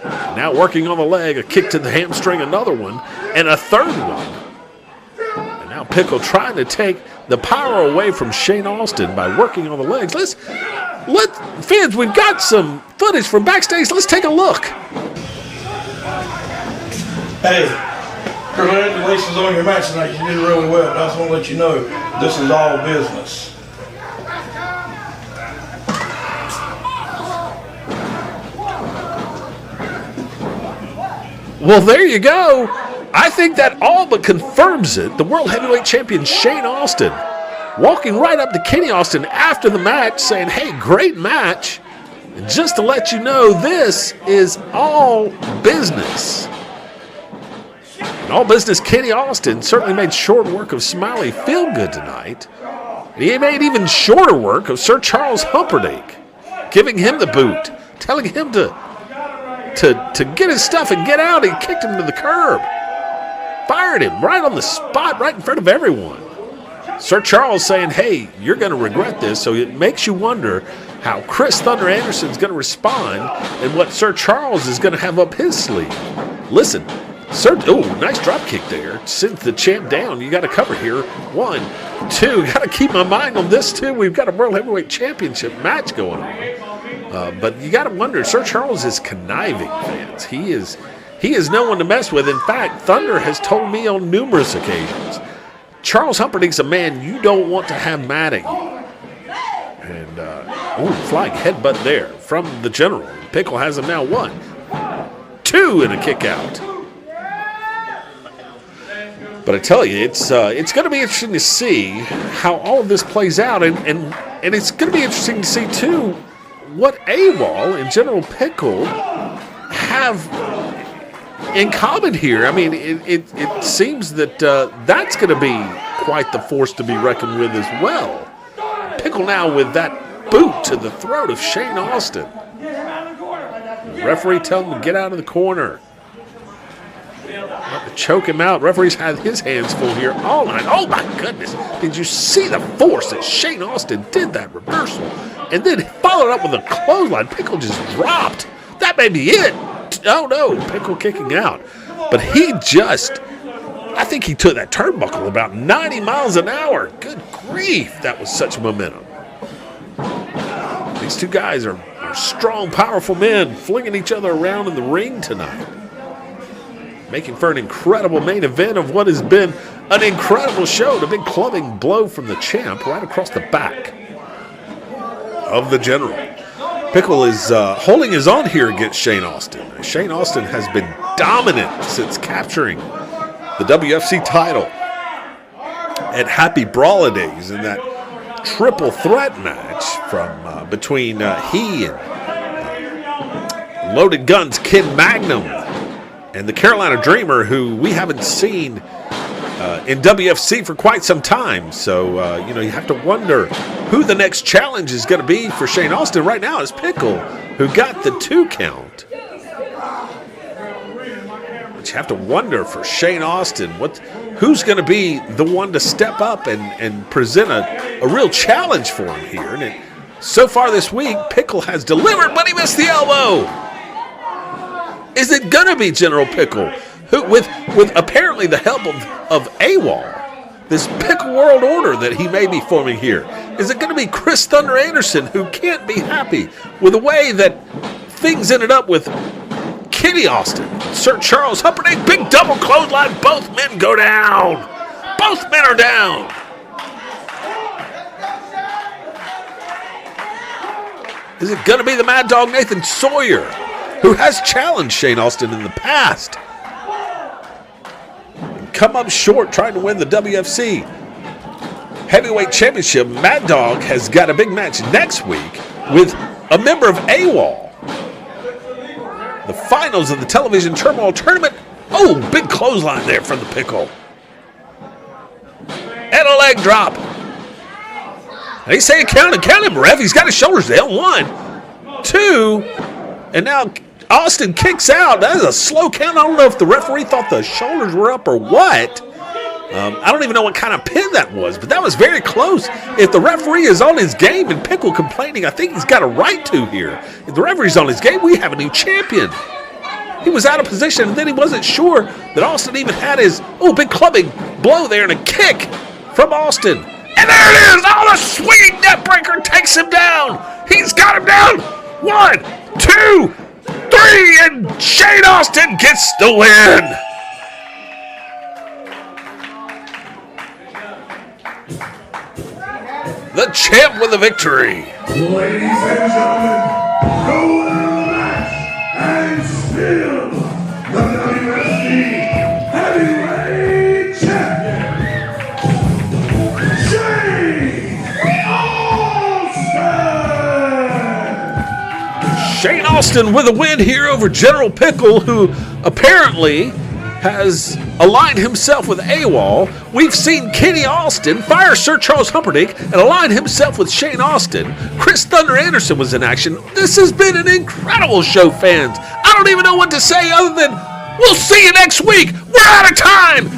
Now working on the leg, a kick to the hamstring, another one, and a third one. And now Pickle trying to take the power away from Shane Austin by working on the legs. Fans, we've got some footage from backstage. Let's take a look. Hey, congratulations on your match tonight. You did really well. I just want to let you know this is all business. Well, there you go. I think that all but confirms it. The World Heavyweight Champion Shane Austin walking right up to Kenny Austin after the match saying, hey, great match. And just to let you know, this is all business. And all business, Kenny Austin certainly made short work of Smiley Feelgood tonight. And he made even shorter work of Sir Charles Humperdinck, giving him the boot, telling him to get his stuff and get out. He kicked him to the curb. Fired him right on the spot, right in front of everyone. Sir Charles saying, hey, you're going to regret this. So it makes you wonder how Chris Thunder Anderson's going to respond and what Sir Charles is going to have up his sleeve. Listen, nice drop kick there. Sends the champ down. You got to cover here. 1, 2. Got to keep my mind on this too. We've got a World Heavyweight Championship match going on. But you got to wonder, Sir Charles is conniving, fans. He is no one to mess with. In fact, Thunder has told me on numerous occasions, Charles Humperdinck's a man you don't want to have mad at you. And, flying headbutt there from the General. Pickle has him now 1, 2 in a kick out. But I tell you, it's going to be interesting to see how all of this plays out. And it's going to be interesting to see, too, what AWOL and General Pickle have in common here. I mean, it seems that that's going to be quite the force to be reckoned with as well. Pickle now with that boot to the throat of Shane Austin. The referee telling him to get out of the corner. About to choke him out. Referee's had his hands full here all night. Oh, my goodness. Did you see the force that Shane Austin did that reversal? And then followed up with a clothesline. Pickle just dropped. That may be it. Oh, no. Pickle kicking out. But I think he took that turnbuckle about 90 miles an hour. Good grief. That was such momentum. These two guys are strong, powerful men flinging each other around in the ring tonight. Making for an incredible main event of what has been an incredible show. The big clubbing blow from the champ right across the back of the General. Pickle is holding his own here against Shane Austin. Shane Austin has been dominant since capturing the WFC title at Happy Brawler Days in that triple threat match from between he and Loaded Guns Kid Magnum and the Carolina Dreamer, who we haven't seen in WFC for quite some time. So, you have to wonder who the next challenge is going to be for Shane Austin. Right now it's Pickle, who got the 2 count. But you have to wonder for Shane Austin, who's going to be the one to step up and present a real challenge for him here. And so far this week, Pickle has delivered, but he missed the elbow. Is it going to be General Pickle, who, with apparently the help of AWOL, this Pickle World Order that he may be forming here? Is it going to be Chris Thunder Anderson, who can't be happy with the way that things ended up with Kenny Austin, Sir Charles Humperdinck, big double clothesline, both men go down. Both men are down. Is it going to be the Mad Dog Nathan Sawyer, who has challenged Shane Austin in the past, come up short trying to win the WFC Heavyweight Championship? Mad Dog has got a big match next week with a member of AWOL. The finals of the Television Turmoil Tournament. Oh, big clothesline there from the Pickle. And a leg drop. They say count him, ref. He's got his shoulders down. 1, 2, and now Austin kicks out. That is a slow count. I don't know if the referee thought the shoulders were up or what. I don't even know what kind of pin that was, but that was very close. If the referee is on his game and Pickle complaining, I think he's got a right to here. If the referee's on his game, we have a new champion. He was out of position, and then he wasn't sure that Austin even had his, big clubbing blow there and a kick from Austin. And there it is! Oh, the swinging net breaker takes him down. He's got him down. 1, 2, 3, and Shane Austin gets the win. The champ with the victory. Ladies and gentlemen, the winner of the match and still the WFC Heavyweight Champion, Shane Austin with a win here over General Pickle, who apparently has aligned himself with AWOL. We've seen Kenny Austin fire Sir Charles Humperdinck and align himself with Shane Austin. Chris Thunder Anderson was in action. This has been an incredible show, fans. I don't even know what to say other than we'll see you next week. We're out of time.